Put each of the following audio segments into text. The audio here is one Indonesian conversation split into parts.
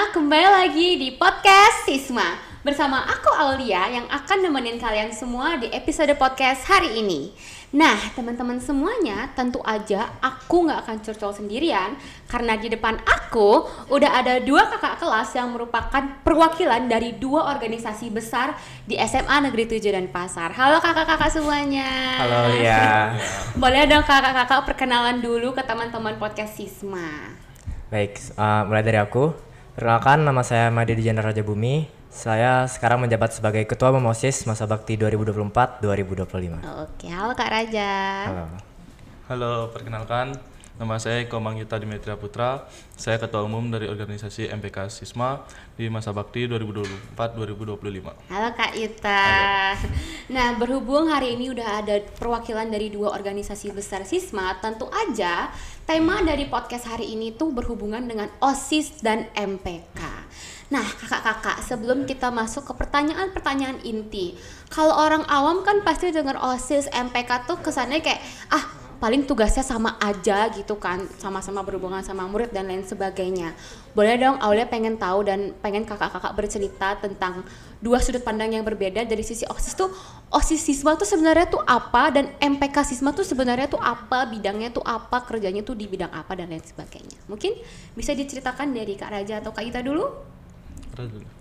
kembali lagi di podcast Sisma bersama aku Aulia yang akan nemenin kalian semua di episode podcast hari ini. Nah, teman-teman semuanya, tentu aja aku nggak akan curcol sendirian karena di depan aku udah ada dua kakak kelas yang merupakan perwakilan dari dua organisasi besar di SMA Negeri 7 Denpasar. Halo kakak-kakak semuanya. Halo Lia. Boleh dong kakak-kakak perkenalan dulu ke teman-teman podcast Sisma. Baik, mulai dari aku. Perkenalkan, nama saya Madi Dijana Raja Bumi. Saya sekarang menjabat sebagai Ketua BEM OSIS Masa Bakti 2024-2025. Oke, halo Kak Raja. Halo. Halo, perkenalkan, nama saya Eko Manggita Dimetria Putra. Saya Ketua Umum dari organisasi MPK Sisma di Masa Bakti 2024-2025. Halo Kak Ita. Nah, berhubung hari ini udah ada perwakilan dari dua organisasi besar Sisma, tentu aja tema dari podcast hari ini tuh berhubungan dengan OSIS dan MPK. Nah, kakak-kakak, sebelum kita masuk ke pertanyaan-pertanyaan inti, kalau orang awam kan pasti dengar OSIS, MPK tuh kesannya kayak paling tugasnya sama aja gitu kan, sama-sama berhubungan sama murid dan lain sebagainya. Boleh dong Aulia pengen tahu dan pengen kakak-kakak bercerita tentang dua sudut pandang yang berbeda dari sisi OSIS tuh. OSIS Sisma tuh sebenarnya tuh apa dan MPK Sisma tuh sebenarnya tuh apa, bidangnya tuh apa, kerjanya tuh di bidang apa dan lain sebagainya. Mungkin bisa diceritakan dari Kak Raja atau Kak Ita dulu?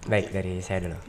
Baik, dari saya dulu.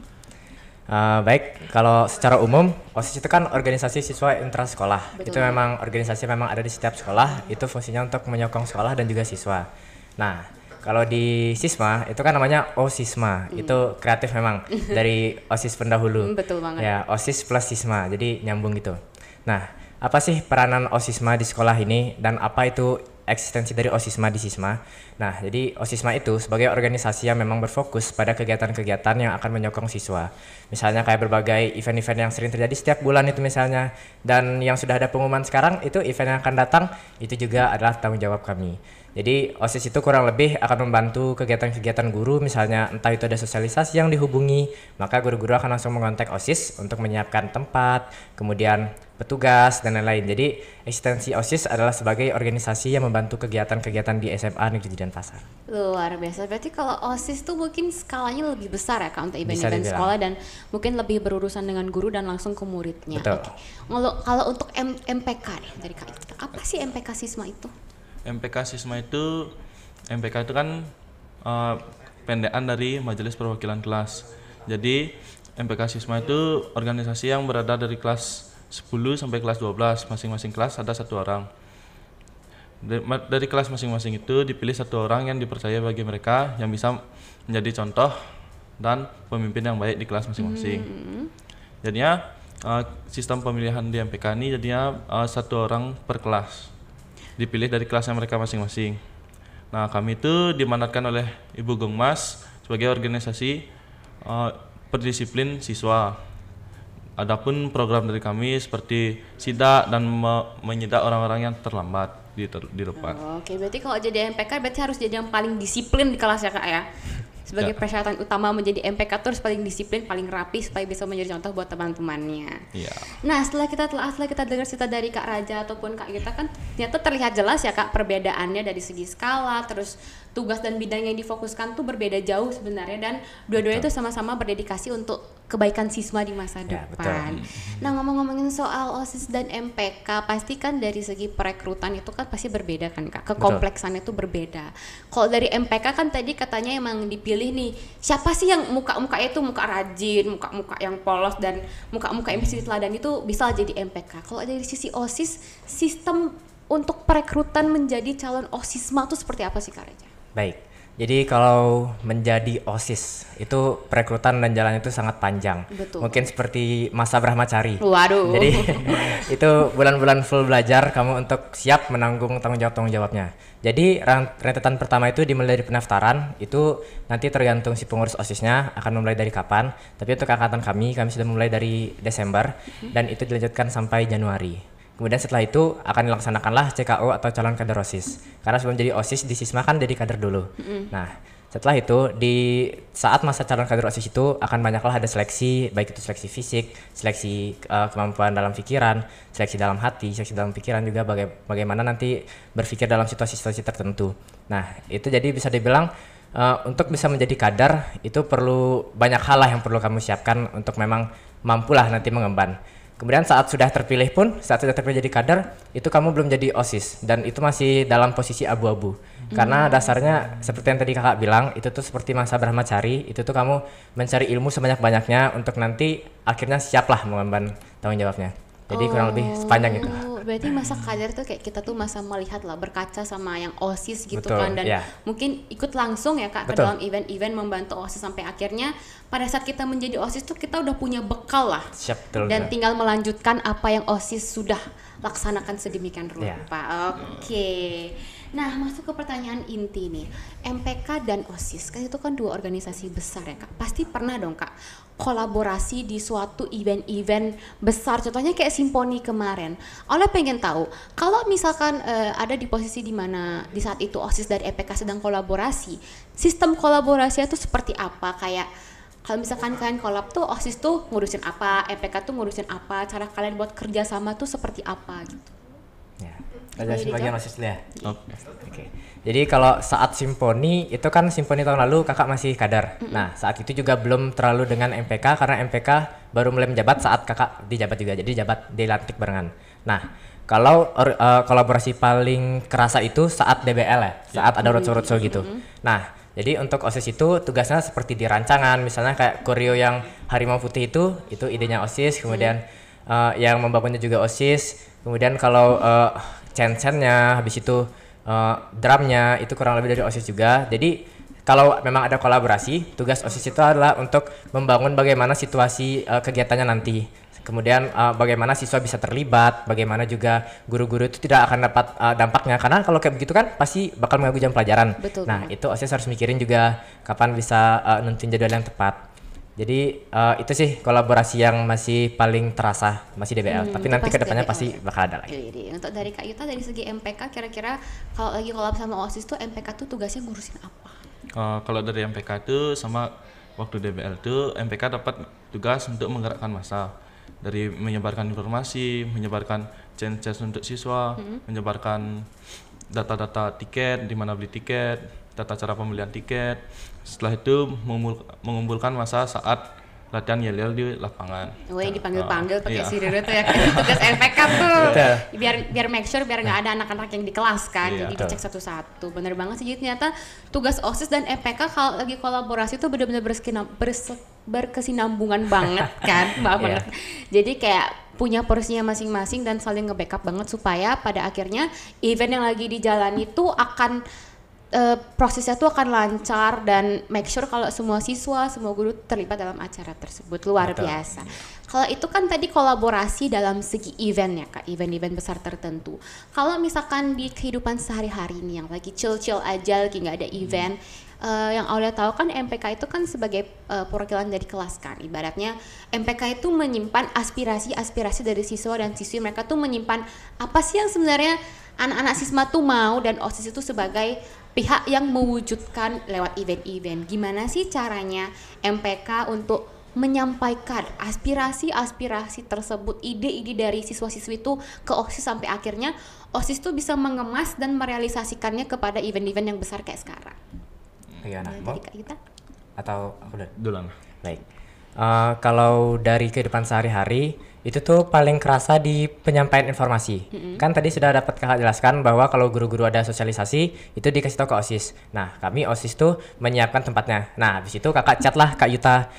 Baik, kalau secara umum OSIS itu kan organisasi siswa intrasekolah. Betul. Itu memang organisasi memang ada di setiap sekolah. Itu fungsinya untuk menyokong sekolah dan juga siswa. Nah, kalau di Sisma itu kan namanya OSISMA. Itu kreatif memang dari OSIS pendahulu. Betul banget. Ya, OSIS plus Sisma. Jadi nyambung gitu. Nah, apa sih peranan OSISMA di sekolah ini dan apa itu eksistensi dari OSISMA di Sisma? Nah, jadi OSISMA itu sebagai organisasi yang memang berfokus pada kegiatan-kegiatan yang akan menyokong siswa. Misalnya kayak berbagai event-event yang sering terjadi setiap bulan itu misalnya. Dan yang sudah ada pengumuman sekarang itu event yang akan datang, itu juga adalah tanggung jawab kami. Jadi OSIS itu kurang lebih akan membantu kegiatan-kegiatan guru, misalnya entah itu ada sosialisasi yang dihubungi, maka guru-guru akan langsung mengontak OSIS untuk menyiapkan tempat, kemudian petugas dan lain-lain. Jadi eksistensi OSIS adalah sebagai organisasi yang membantu kegiatan-kegiatan di SMA Negeri Denpasar. Luar biasa. Berarti kalau OSIS tuh mungkin skalanya lebih besar ya Kak untuk Bisa event-event dibilang. sekolah dan mungkin lebih berurusan dengan guru dan langsung ke muridnya. Betul. Oke. Kalau untuk MPK nih dari Kak Ita, apa sih MPK Sisma itu? MPK itu kan pendekan dari Majelis Perwakilan Kelas. Jadi MPK Sisma itu organisasi yang berada dari kelas 10 sampai kelas 12. Masing-masing kelas ada satu orang. Dari kelas masing-masing itu dipilih satu orang yang dipercaya bagi mereka yang bisa menjadi contoh dan pemimpin yang baik di kelas masing-masing. Jadinya sistem pemilihan di MPK ini jadinya satu orang per kelas, dipilih dari kelasnya mereka masing-masing. Nah, kami itu dimandatkan oleh Ibu Gongmas sebagai organisasi perdisiplin siswa. Adapun program dari kami seperti sidak dan menyidak orang-orang yang terlambat di depan. Oke, berarti kalau jadi MPK berarti harus jadi yang paling disiplin di kelas ya Kak ya. Sebagai persyaratan utama menjadi MPK tuh harus paling disiplin, paling rapi supaya bisa menjadi contoh buat teman-temannya. Iya. Nah, setelah kita dengar cerita dari Kak Raja ataupun Kak Gita kan ternyata terlihat jelas ya Kak perbedaannya dari segi skala, terus tugas dan bidang yang difokuskan tuh berbeda jauh sebenarnya dan dua-duanya itu sama-sama berdedikasi untuk kebaikan siswa di masa Ya, depan. Nah, ngomong-ngomongin soal OSIS dan MPK, pasti kan dari segi perekrutan itu kan pasti berbeda kan Kak, kekompleksannya itu berbeda. Kalau dari MPK kan tadi katanya emang dipilih nih, siapa sih yang muka-mukanya itu muka rajin, muka-muka yang polos dan muka-muka yang bisa diteladan itu bisa jadi MPK. Kalau dari sisi OSIS, sistem untuk perekrutan menjadi calon OSISMA itu seperti apa sih Kak Raja? Baik, jadi kalau menjadi OSIS itu perekrutan dan jalan itu sangat panjang. Betul. Mungkin seperti masa Brahmacari. Waduh. Jadi itu bulan-bulan full belajar kamu untuk siap menanggung tanggung jawabnya. Jadi rentetan pertama itu dimulai dari pendaftaran, itu nanti tergantung si pengurus OSISnya akan memulai dari kapan. Tapi untuk angkatan kami sudah mulai dari Desember dan itu dilanjutkan sampai Januari. Kemudian setelah itu akan dilaksanakanlah CKO atau calon kader OSIS. Karena sebelum jadi OSIS di Sisma kan jadi kader dulu. Nah, setelah itu di saat masa calon kader OSIS itu akan banyaklah ada seleksi, baik itu seleksi fisik, seleksi kemampuan dalam pikiran, seleksi dalam hati, seleksi dalam pikiran juga bagaimana nanti berpikir dalam situasi-situasi tertentu. Nah, itu jadi bisa dibilang untuk bisa menjadi kader itu perlu banyak hal lah yang perlu kamu siapkan untuk memang mampulah nanti mengemban. Kemudian saat sudah terpilih jadi kader, itu kamu belum jadi OSIS dan itu masih dalam posisi abu-abu. Karena dasarnya seperti yang tadi kakak bilang, itu tuh seperti masa Brahmacari, itu tuh kamu mencari ilmu sebanyak-banyaknya untuk nanti akhirnya siaplah mengemban tanggung jawabnya. Jadi kurang lebih sepanjang itu. Berarti masa kader tuh kayak kita tuh masa melihat lah, berkaca sama yang OSIS gitu. Betul, kan, dan ya. mungkin ikut langsung ya Kak ke dalam event-event membantu OSIS sampai akhirnya pada saat kita menjadi OSIS tuh kita udah punya bekal lah. Siap, betul. Dan tinggal melanjutkan apa yang OSIS sudah laksanakan sedemikian rupa. Ya. Oke. Nah, masuk ke pertanyaan inti nih. MPK dan OSIS kan itu kan dua organisasi besar ya Kak. Pasti pernah dong Kak kolaborasi di suatu event-event besar. Contohnya kayak Simponi kemarin. Oleh pengen tahu, kalau misalkan ada di posisi di mana di saat itu OSIS dan MPK sedang kolaborasi, sistem kolaborasinya itu seperti apa? Kayak kalau misalkan kalian kolab tuh OSIS tuh ngurusin apa, MPK tuh ngurusin apa, cara kalian buat kerja sama tuh seperti apa gitu. Ya. Jadi bagian OSIS dulu ya. Oke. Jadi kalau saat Simponi itu kan Simponi tahun lalu kakak masih kader. Nah saat itu juga belum terlalu dengan MPK karena MPK baru mulai menjabat saat kakak dijabat juga. Jadi jabat dilantik barengan. Nah kalau kolaborasi paling kerasa itu saat DBL ya, saat ada roadshow gitu. Nah jadi untuk OSIS itu tugasnya seperti di rancangan, misalnya kayak koreo yang Harimau Putih itu idenya OSIS, kemudian yang membangunnya juga OSIS, kemudian kalau censennya, habis itu drumnya itu kurang lebih dari OSIS juga. Jadi kalau memang ada kolaborasi, tugas OSIS itu adalah untuk membangun bagaimana situasi kegiatannya nanti. Kemudian bagaimana siswa bisa terlibat, bagaimana juga guru-guru itu tidak akan dapat dampaknya. Karena kalau kayak begitu kan pasti bakal mengganggu jam pelajaran. Betul, nah itu OSIS harus mikirin juga kapan bisa nentuin jadwal yang tepat. Jadi itu sih kolaborasi yang masih paling terasa, masih DBL. Tapi nanti kedepannya pasti bakal ada lagi. Jadi, untuk dari Kak Yuta dari segi MPK kira-kira kalau lagi kolab sama OSIS tuh MPK tuh tugasnya ngurusin apa? Kalau dari MPK itu sama waktu DBL itu MPK dapat tugas untuk menggerakkan massa. Dari menyebarkan informasi, menyebarkan chance untuk siswa, menyebarkan data-data tiket, di mana beli tiket, tata cara pembelian tiket. Setelah itu mengumpulkan massa saat latihan yel-yel di lapangan. Woi, dipanggil-panggil pakai iya. sirine tuh ya kayak tugas MPK tuh. Biar make sure biar nggak ada anak-anak yang di kelas kan. Iya, jadi dicek satu-satu. Bener banget sih. Jadi ternyata tugas OSIS dan MPK kalau lagi kolaborasi tuh benar-benar berkesinambungan banget kan. Banget. Jadi kayak punya porsinya masing-masing dan saling nge-backup banget supaya pada akhirnya event yang lagi dijalani tuh akan prosesnya tuh akan lancar dan make sure kalau semua siswa, semua guru terlibat dalam acara tersebut. Luar biasa. Kalau itu kan tadi kolaborasi dalam segi event ya Kak, event-event besar tertentu. Kalau misalkan di kehidupan sehari-hari nih yang lagi chill-chill aja, lagi nggak ada event, yang Aulia tahu kan MPK itu kan sebagai perwakilan dari kelas kan. Ibaratnya MPK itu menyimpan aspirasi-aspirasi dari siswa dan siswi. Mereka tuh menyimpan apa sih yang sebenarnya anak-anak sisma tuh mau, dan OSIS itu sebagai pihak yang mewujudkan lewat event-event. Gimana sih caranya MPK untuk menyampaikan aspirasi-aspirasi tersebut, ide-ide dari siswa-siswi itu ke OSIS sampai akhirnya OSIS tuh bisa mengemas dan merealisasikannya kepada event-event yang besar kayak sekarang. Gimana? Jadi Kak Yuta? Atau aku Duluan. Baik. Kalau dari kehidupan sehari-hari itu tuh paling kerasa di penyampaian informasi. Kan tadi sudah dapat kakak jelaskan bahwa kalau guru-guru ada sosialisasi itu dikasih tahu ke OSIS. Nah kami OSIS tuh menyiapkan tempatnya. Nah habis itu kakak chat lah Kak Yuta.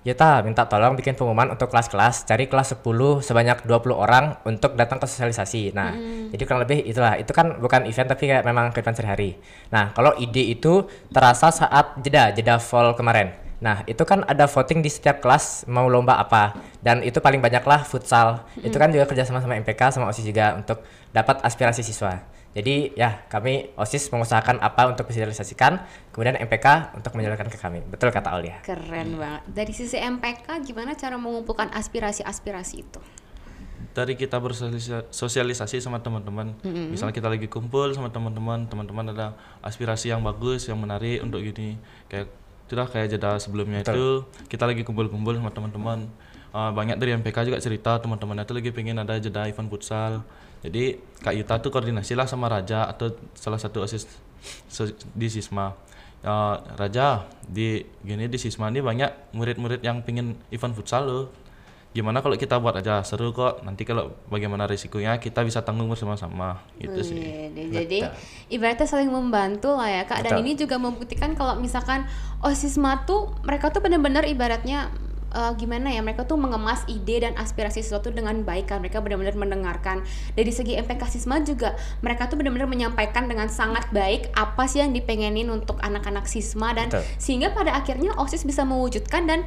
Yuta minta tolong bikin pengumuman untuk kelas-kelas, cari kelas 10 sebanyak 20 orang untuk datang ke sosialisasi. Nah jadi kurang lebih itulah. Itu kan bukan event tapi kayak memang kehidupan sehari-hari. Nah kalau ide itu terasa saat jeda fall kemarin. Nah itu kan ada voting di setiap kelas mau lomba apa, dan itu paling banyak lah futsal. Itu kan juga kerjasama sama MPK sama OSIS juga untuk dapat aspirasi siswa. Jadi ya kami OSIS mengusahakan apa untuk disosialisasikan, kemudian MPK untuk menjalankan ke kami. Betul kata Aulia. Keren banget. Dari sisi MPK gimana cara mengumpulkan aspirasi-aspirasi itu? Dari kita bersosialisasi sama teman-teman. Misalnya kita lagi kumpul sama teman-teman ada aspirasi yang bagus, yang menarik untuk gini. Kayak jeda sebelumnya. Betul. Itu kita lagi kumpul-kumpul sama teman-teman. Banyak dari MPK juga cerita teman-teman itu lagi pengen ada jeda event futsal. Jadi Kak Yuta tuh koordinasi lah sama Raja atau salah satu OSIS di Sisma. Raja, di Sisma ini banyak murid-murid yang pengen event futsal loh. Gimana kalau kita buat aja, seru kok. Nanti kalau bagaimana risikonya kita bisa tanggung bersama-sama gitu sih. Jadi ibaratnya saling membantu lah ya Kak. Dan ini juga membuktikan kalau misalkan OSISMA tuh mereka tuh benar-benar ibaratnya gimana ya, mereka tuh mengemas ide dan aspirasi sesuatu dengan baik kan. Mereka benar-benar mendengarkan. Dari segi MPK Sisma juga mereka tuh benar-benar menyampaikan dengan sangat baik apa sih yang dipengenin untuk anak-anak Sisma, dan sehingga pada akhirnya OSIS bisa mewujudkan dan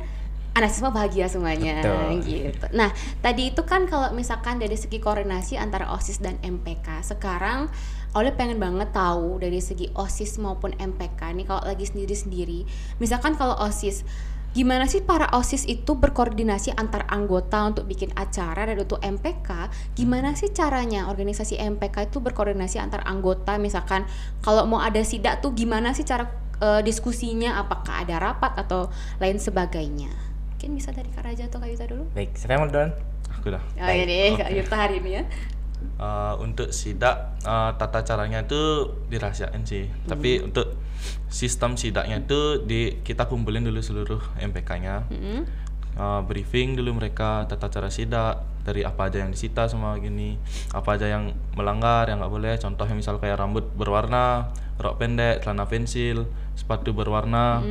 anak Sisma bahagia semuanya. Gitu. Nah, tadi itu kan kalau misalkan dari segi koordinasi antara OSIS dan MPK. Sekarang Oleh pengen banget tahu dari segi OSIS maupun MPK nih kalau lagi sendiri-sendiri. Misalkan kalau OSIS, gimana sih para OSIS itu berkoordinasi antar anggota untuk bikin acara, dan untuk MPK gimana sih caranya organisasi MPK itu berkoordinasi antar anggota? Misalkan kalau mau ada sidak tuh gimana sih cara diskusinya, apakah ada rapat atau lain sebagainya? Mungkin bisa dari Kak Raja atau Kak Yuta dulu. Baik, siapa yang mau duluan? Aku dah. Oh iya deh, Kak Yuta hari ini ya. Untuk sidak tata caranya itu dirahasiain sih. Tapi untuk sistem sidaknya itu kita kumpulin dulu seluruh MPK-nya. Briefing dulu mereka tata cara sidak, dari apa aja yang disita sama gini, apa aja yang melanggar, yang nggak boleh. Contohnya misal kayak rambut berwarna, rok pendek, celana pensil, sepatu berwarna,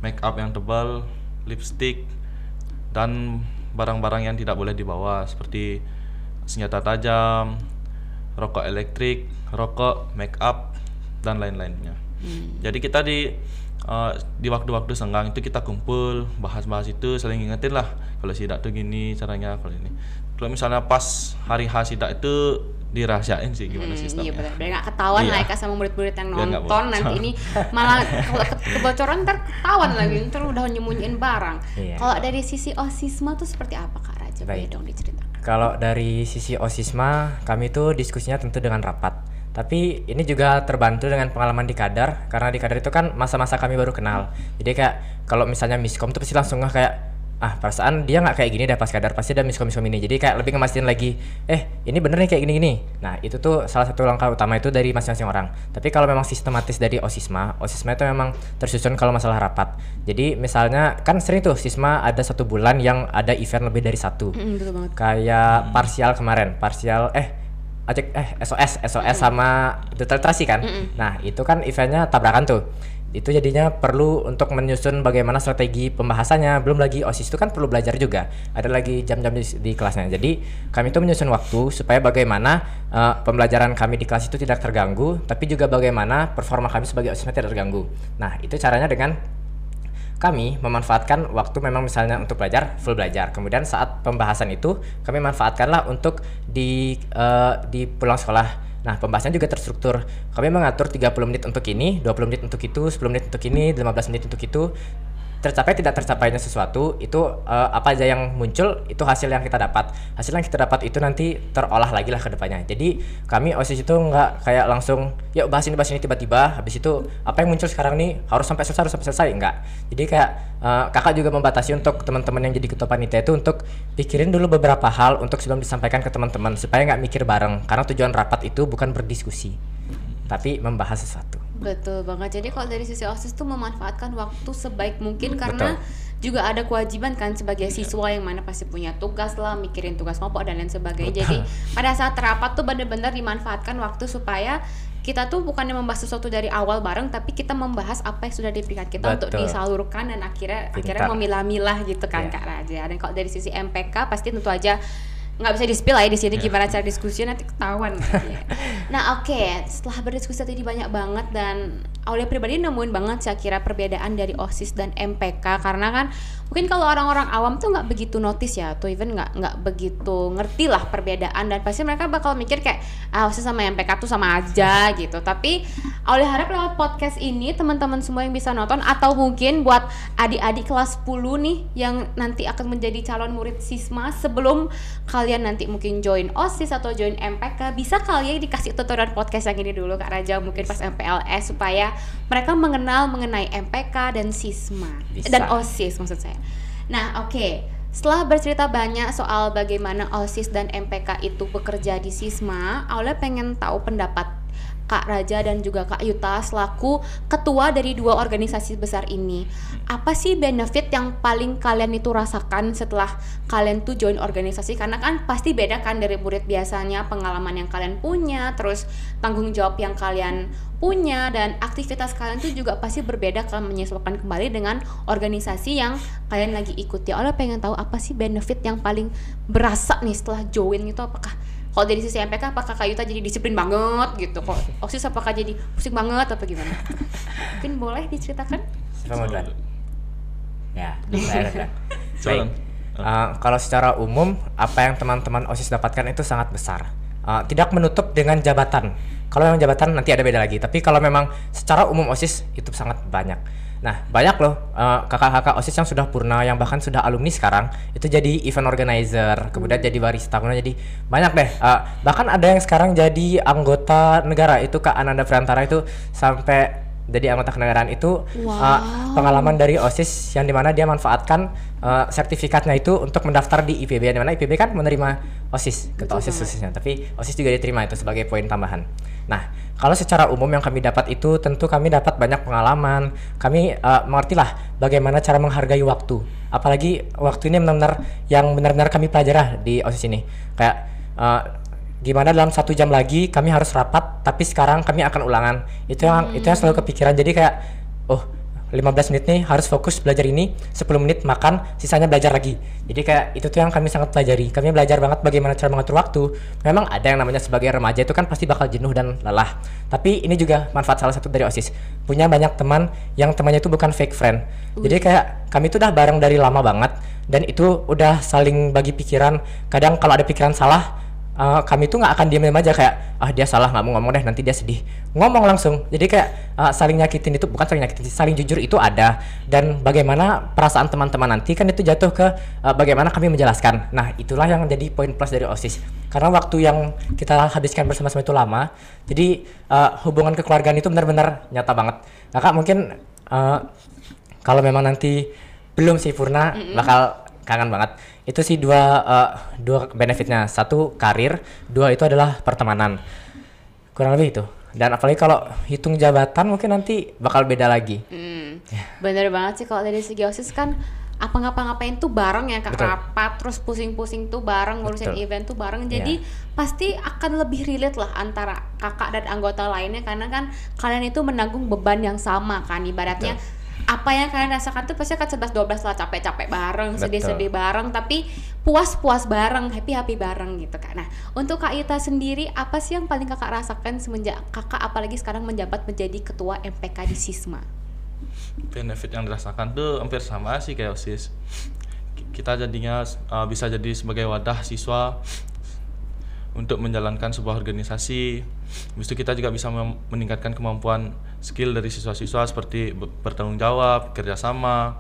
make up yang tebal, lipstick, dan barang-barang yang tidak boleh dibawa seperti senjata tajam, rokok elektrik, rokok, make up, dan lain-lainnya. Jadi kita di waktu-waktu senggang itu kita kumpul, bahas-bahas itu, saling ingetin lah kalau sidak tuh gini caranya, kalau ini. Kalau misalnya pas hari H sidak itu dirahasiain sih gimana sistemnya. Iya benar, biar nggak ketahuan lah ya sama murid-murid yang nonton nanti ini, malah kalau kebocoran ntar ketahuan lagi, ntar udah nyembunyiin barang. Kalau dari sisi OSISMA tuh seperti apa Kak Raja? Boleh dong diceritakan. Kalau dari sisi OSISMA, kami tuh diskusinya tentu dengan rapat. Tapi ini juga terbantu dengan pengalaman di Kadar, karena di Kadar itu kan masa-masa kami baru kenal. Jadi kayak kalau misalnya miskom tuh pasti langsung kayak perasaan dia nggak kayak gini dah pas Kadar, pasti ada miskom ini. Jadi kayak lebih ngemastiin lagi, ini bener nih kayak gini-gini. Nah itu tuh salah satu langkah utama itu dari masing-masing orang. Tapi kalau memang sistematis dari OSISMA itu memang tersusun kalau masalah rapat. Jadi misalnya kan sering tuh Sisma ada 1 bulan yang ada event lebih dari 1. Betul banget. Kayak parsial kemarin, SOS sama literasi kan. Nah itu kan eventnya tabrakan tuh. Itu jadinya perlu untuk menyusun bagaimana strategi pembahasannya. Belum lagi OSIS itu kan perlu belajar juga, ada lagi jam-jam di kelasnya. Jadi kami itu menyusun waktu supaya bagaimana pembelajaran kami di kelas itu tidak terganggu, tapi juga bagaimana performa kami sebagai OSIS tidak terganggu. Nah itu caranya dengan kami memanfaatkan waktu memang misalnya untuk belajar, full belajar. Kemudian saat pembahasan itu kami manfaatkanlah untuk di pulang sekolah. Nah pembahasannya juga terstruktur. Kami mengatur 30 menit untuk ini, 20 menit untuk itu, 10 menit untuk ini, 15 menit untuk itu. Tercapai tidak tercapainya sesuatu itu apa aja yang muncul itu hasil yang kita dapat. Hasil yang kita dapat itu nanti terolah lagi lah ke depannya. Jadi kami OSIS itu nggak kayak langsung yuk bahas ini tiba-tiba habis itu apa yang muncul sekarang nih harus sampai selesai enggak. Jadi kayak kakak juga membatasi untuk teman-teman yang jadi ketua panitia itu untuk pikirin dulu beberapa hal untuk sebelum disampaikan ke teman-teman supaya nggak mikir bareng, karena tujuan rapat itu bukan berdiskusi tapi membahas sesuatu. Betul banget. Jadi kalau dari sisi OSIS tuh memanfaatkan waktu sebaik mungkin, karena juga ada kewajiban kan sebagai siswa yang mana pasti punya tugas lah, mikirin tugas kelompok dan lain sebagainya. Jadi pada saat rapat tuh benar-benar dimanfaatkan waktu supaya kita tuh bukannya membahas sesuatu dari awal bareng, tapi kita membahas apa yang sudah diberikan kita untuk disalurkan dan akhirnya memilah-milah gitu kan Kak Raja. Dan kalau dari sisi MPK pasti tentu aja nggak bisa di-spill lah ya di sini gimana cara diskusinya, nanti ketahuan. Nah oke, setelah berdiskusi tadi banyak banget, dan Aulia pribadi nemuin banget saya kira perbedaan dari OSIS dan MPK, karena kan mungkin kalau orang-orang awam tuh nggak begitu notice ya, atau even nggak begitu ngerti lah perbedaan, dan pasti mereka bakal mikir kayak OSIS sama MPK tuh sama aja gitu. Tapi Aulia harap lewat podcast ini teman-teman semua yang bisa nonton, atau mungkin buat adik-adik kelas 10 nih yang nanti akan menjadi calon murid Sisma, sebelum kalian nanti mungkin join OSIS atau join MPK, bisa kalian dikasih tutorial podcast yang ini dulu Kak Raja, mungkin pas MPLS, supaya mereka mengenal mengenai MPK dan Sisma dan OSIS maksud saya. Nah oke, setelah bercerita banyak soal bagaimana OSIS dan MPK itu bekerja di Sisma, Aulia pengen tahu pendapat Kak Raja dan juga Kak Yuta selaku ketua dari dua organisasi besar ini. Apa sih benefit yang paling kalian itu rasakan setelah kalian tuh join organisasi? Karena kan pasti beda kan dari murid biasanya, pengalaman yang kalian punya, terus tanggung jawab yang kalian punya, dan aktivitas kalian tuh juga pasti berbeda kalau menyesuaikan kembali dengan organisasi yang kalian lagi ikuti. Oleh pengen tahu apa sih benefit yang paling berasa nih setelah join itu? Apakah kalau dari sisi MPK apakah Kak Yuta jadi disiplin banget gitu? Kok OSIS apakah jadi pusing banget atau gimana? Mungkin boleh diceritakan? Siapa mau duluan? Ya, saya duluan. Baik. Kalau secara umum apa yang teman-teman OSIS dapatkan itu sangat besar. Tidak menutup dengan jabatan. Kalau yang jabatan nanti ada beda lagi. Tapi kalau memang secara umum OSIS itu sangat banyak. Nah, banyak loh kakak-kakak OSIS yang sudah purna, yang bahkan sudah alumni sekarang itu jadi event organizer, kemudian jadi barista, kemudian jadi banyak deh. Bahkan ada yang sekarang jadi anggota negara, itu Kak Ananda Priantara itu sampai jadi anggota kenegaraan itu. Pengalaman dari OSIS yang dimana dia manfaatkan sertifikatnya itu untuk mendaftar di IPB, dimana IPB kan menerima OSIS, ketua OSIS khususnya, tapi OSIS juga diterima itu sebagai poin tambahan. Nah, kalau secara umum yang kami dapat itu tentu kami dapat banyak pengalaman, kami mengertilah bagaimana cara menghargai waktu, apalagi waktu ini benar-benar kami pelajari di OSIS ini, kayak gimana dalam 1 jam lagi kami harus rapat, tapi sekarang kami akan ulangan. Itu yang selalu kepikiran. Jadi kayak 15 menit nih harus fokus belajar ini, 10 menit makan, sisanya belajar lagi. Jadi kayak itu tuh yang kami sangat pelajari. Kami belajar banget bagaimana cara mengatur waktu. Memang ada yang namanya sebagai remaja itu kan pasti bakal jenuh dan lelah. Tapi ini juga manfaat salah satu dari OSIS. Punya banyak teman yang temannya itu bukan fake friend. Jadi kayak kami tuh udah bareng dari lama banget, dan itu udah saling bagi pikiran. Kadang kalau ada pikiran salah, kami tuh nggak akan diam aja kayak dia salah, nggak mau ngomong deh, nanti dia sedih, ngomong langsung. Jadi kayak saling nyakitin itu, bukan saling nyakitin, saling jujur itu ada. Dan bagaimana perasaan teman-teman nanti kan itu jatuh ke bagaimana kami menjelaskan. Nah, itulah yang jadi poin plus dari OSIS, karena waktu yang kita habiskan bersama-sama itu lama. Jadi hubungan kekeluargaan itu benar-benar nyata banget. Kakak mungkin kalau memang nanti belum sih purna bakal kangen banget. Itu sih dua benefitnya. Satu karir, dua itu adalah pertemanan. Kurang lebih itu. Dan apalagi kalau hitung jabatan mungkin nanti bakal beda lagi. Bener banget sih, kalau dari segi OSIS kan apa ngapa-ngapain tuh bareng ya Kak. Betul. Rapat terus pusing-pusing tuh bareng, ngurusin Betul. event tuh bareng. Jadi pasti akan lebih relate lah antara kakak dan anggota lainnya, karena kan kalian itu menanggung beban yang sama kan. Ibaratnya apa yang kalian rasakan tuh pasti akan 11-12 lah, capek-capek bareng, sedih-sedih bareng, tapi puas-puas bareng, happy-happy bareng gitu kan. Nah, untuk Kak Yuta sendiri, apa sih yang paling kakak rasakan semenjak kakak apalagi sekarang menjabat menjadi ketua MPK di Sisma? Benefit yang dirasakan tuh hampir sama sih kayak OSIS. Kita jadinya bisa jadi sebagai wadah siswa untuk menjalankan sebuah organisasi. Habis itu kita juga bisa meningkatkan kemampuan skill dari siswa-siswa seperti bertanggung jawab, kerjasama,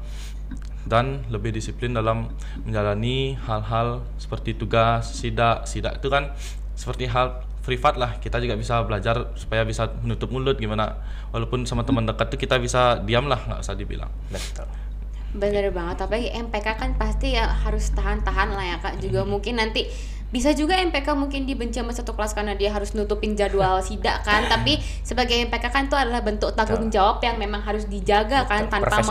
dan lebih disiplin dalam menjalani hal-hal seperti tugas, sidak itu kan seperti hal privat lah. Kita juga bisa belajar supaya bisa menutup mulut gimana, walaupun sama teman dekat tuh kita bisa diam lah, nggak usah dibilang. Betul. Bener banget, apalagi MPK kan pasti ya harus tahan-tahan lah ya Kak. Juga mungkin nanti bisa juga MPK mungkin dibenci sama satu kelas karena dia harus nutupin jadwal sidak kan. Tapi sebagai MPK kan itu adalah bentuk tanggung jawab yang memang harus dijaga kan, tanpa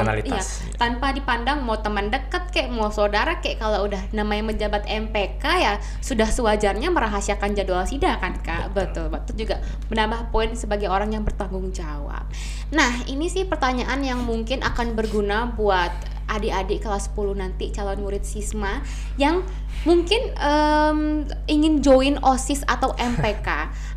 tanpa dipandang mau teman dekat kayak mau saudara kayak. Kalau udah namanya menjabat MPK ya sudah sewajarnya merahasiakan jadwal sidak kan Kak. Betul juga menambah poin sebagai orang yang bertanggung jawab. Nah, ini sih pertanyaan yang mungkin akan berguna buat adik-adik kelas 10 nanti, calon murid Sisma yang mungkin ingin join OSIS atau MPK.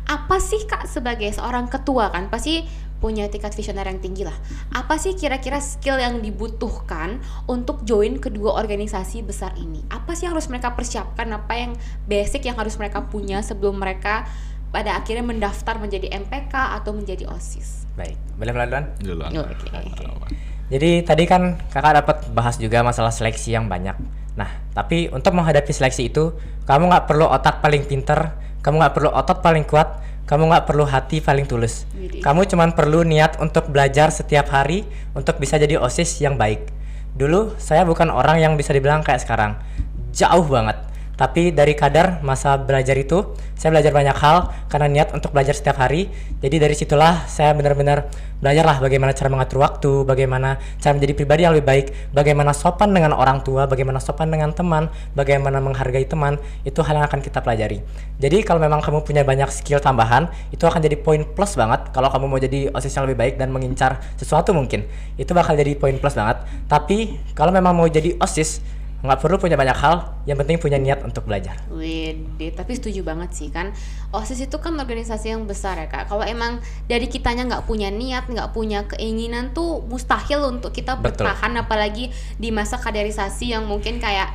Apa sih Kak sebagai seorang ketua kan pasti punya tingkat visioner yang tinggi lah. Apa sih kira-kira skill yang dibutuhkan untuk join kedua organisasi besar ini? Apa sih yang harus mereka persiapkan? Apa yang basic yang harus mereka punya sebelum mereka pada akhirnya mendaftar menjadi MPK atau menjadi OSIS? Baik, boleh pelan-pelan? Duluan. Oke. Jadi tadi kan kakak dapat bahas juga masalah seleksi yang banyak. Nah, tapi untuk menghadapi seleksi itu, kamu nggak perlu otak paling pinter, kamu nggak perlu otot paling kuat, kamu nggak perlu hati paling tulus. Kamu cuma perlu niat untuk belajar setiap hari untuk bisa jadi OSIS yang baik. Dulu saya bukan orang yang bisa dibilang kayak sekarang, jauh banget. Tapi dari kadar masa belajar itu saya belajar banyak hal karena niat untuk belajar setiap hari. Jadi dari situlah saya benar-benar belajarlah bagaimana cara mengatur waktu, bagaimana cara menjadi pribadi yang lebih baik, bagaimana sopan dengan orang tua, bagaimana sopan dengan teman, bagaimana menghargai teman. Itu hal yang akan kita pelajari. Jadi kalau memang kamu punya banyak skill tambahan, itu akan jadi poin plus banget kalau kamu mau jadi OSIS yang lebih baik dan mengincar sesuatu mungkin. Itu bakal jadi poin plus banget. Tapi kalau memang mau jadi OSIS, nggak perlu punya banyak hal, yang penting punya niat untuk belajar. Wede, tapi setuju banget sih kan. OSIS itu kan organisasi yang besar ya Kak. Kalau emang dari kitanya nggak punya niat, nggak punya keinginan tuh mustahil untuk kita bertahan. Apalagi di masa kaderisasi yang mungkin kayak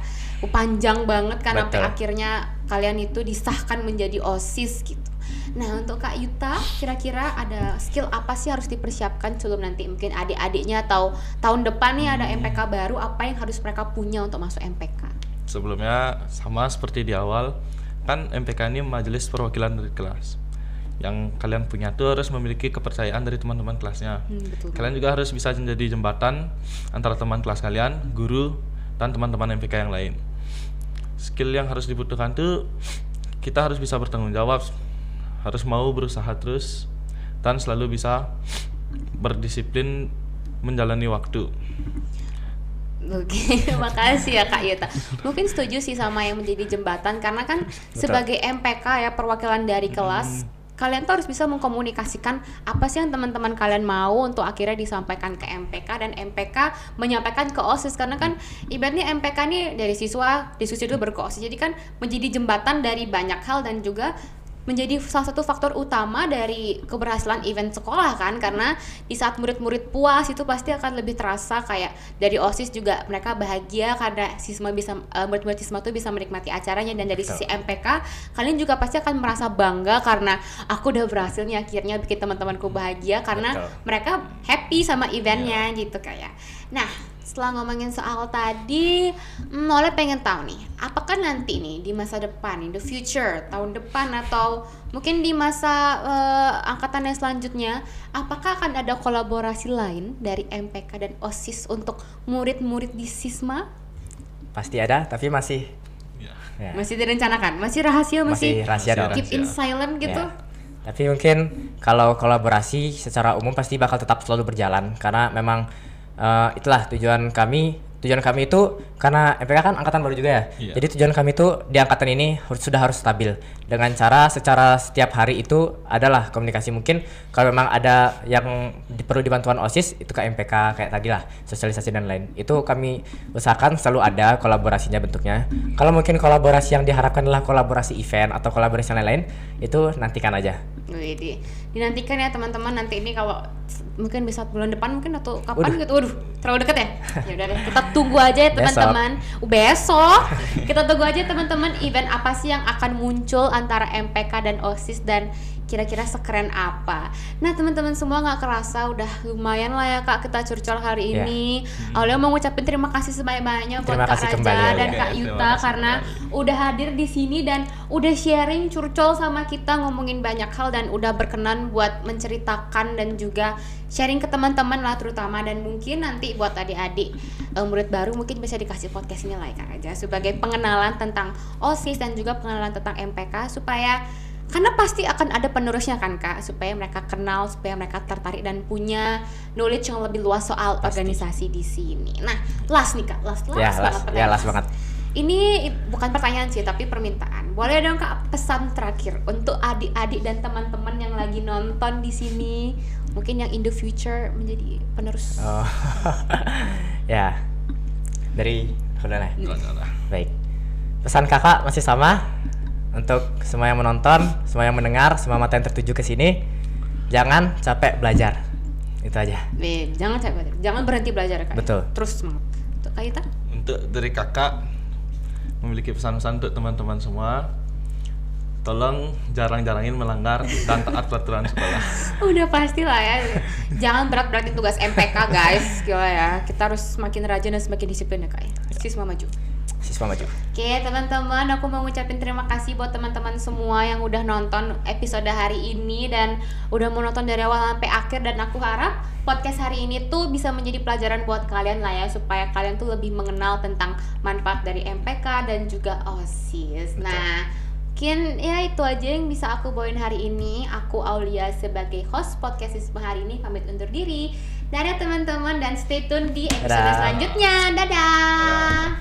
panjang banget kan. Sampai akhirnya kalian itu disahkan menjadi OSIS gitu. Nah untuk Kak Yuta, kira-kira ada skill apa sih harus dipersiapkan sebelum nanti mungkin adik-adiknya atau tahun depan nih ada MPK baru, apa yang harus mereka punya untuk masuk MPK? Sebelumnya sama seperti di awal, kan MPK ini majelis perwakilan dari kelas. Yang kalian punya tuh harus memiliki kepercayaan dari teman-teman kelasnya. Betul. Kalian juga harus bisa menjadi jembatan antara teman kelas kalian, guru, dan teman-teman MPK yang lain. Skill yang harus dibutuhkan tuh kita harus bisa bertanggung jawab, harus mau berusaha terus, dan selalu bisa berdisiplin menjalani waktu. Oke, makasih ya Kak Yuta. Mungkin setuju sih sama yang menjadi jembatan, karena kan sebagai MPK ya, perwakilan dari kelas, kalian tuh harus bisa mengkomunikasikan apa sih yang teman-teman kalian mau untuk akhirnya disampaikan ke MPK, dan MPK menyampaikan ke OSIS, karena kan ibaratnya MPK nih dari siswa diskusi dulu baru ke OSIS. Jadi kan menjadi jembatan dari banyak hal dan juga menjadi salah satu faktor utama dari keberhasilan event sekolah kan, karena di saat murid-murid puas itu pasti akan lebih terasa. Kayak dari OSIS juga mereka bahagia karena sisma bisa murid-murid sisma tuh bisa menikmati acaranya, dan dari sisi MPK kalian juga pasti akan merasa bangga karena aku udah berhasil nih akhirnya bikin teman-temanku bahagia karena mereka happy sama eventnya gitu kayak. Nah setelah ngomongin soal tadi, Oleh pengen tahu nih, apakah nanti nih di masa depan, in the future, tahun depan atau mungkin di masa angkatan yang selanjutnya, apakah akan ada kolaborasi lain dari MPK dan OSIS untuk murid-murid di Sisma? Pasti ada, tapi masih masih direncanakan, masih rahasia, masih rahasia dong. Keep in silent gitu. Tapi mungkin kalau kolaborasi secara umum pasti bakal tetap selalu berjalan, karena memang itulah tujuan kami itu, karena MPK kan angkatan baru juga ya. Jadi tujuan kami itu di angkatan ini sudah harus stabil dengan cara secara setiap hari itu adalah komunikasi. Mungkin kalau memang ada yang perlu dibantuan OSIS itu ke MPK kayak tadi lah, sosialisasi dan lain. Itu kami usahakan selalu ada kolaborasinya bentuknya. Kalau mungkin kolaborasi yang diharapkan adalah kolaborasi event atau kolaborasi yang lain-lain, itu nantikan aja. Dinantikan ya teman-teman, nanti ini kalau mungkin bisa bulan depan mungkin atau kapan gitu. Waduh, terlalu dekat ya. Ya udah deh, kita tunggu aja ya teman-teman. Besok kita tunggu aja teman-teman, event apa sih yang akan muncul antara MPK dan OSIS dan kira-kira sekeren apa. Nah teman-teman semua, nggak kerasa udah lumayan lah ya Kak kita curcol hari ini. Aulia mau ngucapin terima kasih sebanyak-banyaknya buat Kak Raja kembali, dan Kak Yuta karena udah hadir di sini dan udah sharing curcol sama kita, ngomongin banyak hal dan udah berkenan buat menceritakan dan juga sharing ke teman-teman lah terutama. Dan mungkin nanti buat adik-adik murid baru mungkin bisa dikasih podcast ini lah ya Kak Raja, sebagai pengenalan tentang OSIS dan juga pengenalan tentang MPK, supaya karena pasti akan ada penerusnya kan Kak, supaya mereka kenal, supaya mereka tertarik dan punya knowledge yang lebih luas soal organisasi di sini. Nah, last nih Kak, last banget. Ini bukan pertanyaan sih, tapi permintaan. Boleh dong Kak pesan terakhir untuk adik-adik dan teman-teman yang lagi nonton di sini, mungkin yang in the future menjadi penerus. Ya, dari Saudara. Baik. Pesan Kakak masih sama. Untuk semua yang menonton, semua yang mendengar, semua mata yang tertuju ke sini, jangan capek belajar. Itu aja. Jangan capek belajar. Jangan berhenti belajar Kak. Betul. Terus semangat. Untuk Kak Yuta? Untuk dari Kakak memiliki pesan-pesan untuk teman-teman semua. Tolong jarang-jarangin melanggar dan taat peraturan sekolah. Udah pastilah ya. Jangan berat-beratin tugas MPK guys. Gila ya. Kita harus semakin rajin dan semakin disiplin ya Kak ya. Sisma maju. Siswa Maju. Oke teman-teman, aku mau ngucapin terima kasih buat teman-teman semua yang udah nonton episode hari ini dan udah mau nonton dari awal sampai akhir, dan aku harap podcast hari ini tuh bisa menjadi pelajaran buat kalian lah ya, supaya kalian tuh lebih mengenal tentang manfaat dari MPK dan juga OSIS. Betul. Nah, mungkin ya itu aja yang bisa aku bawain hari ini. Aku Aulia sebagai host podcast Sisma hari ini pamit undur diri. Dadah teman-teman, dan stay tune di episode Dadah. selanjutnya. Dadah.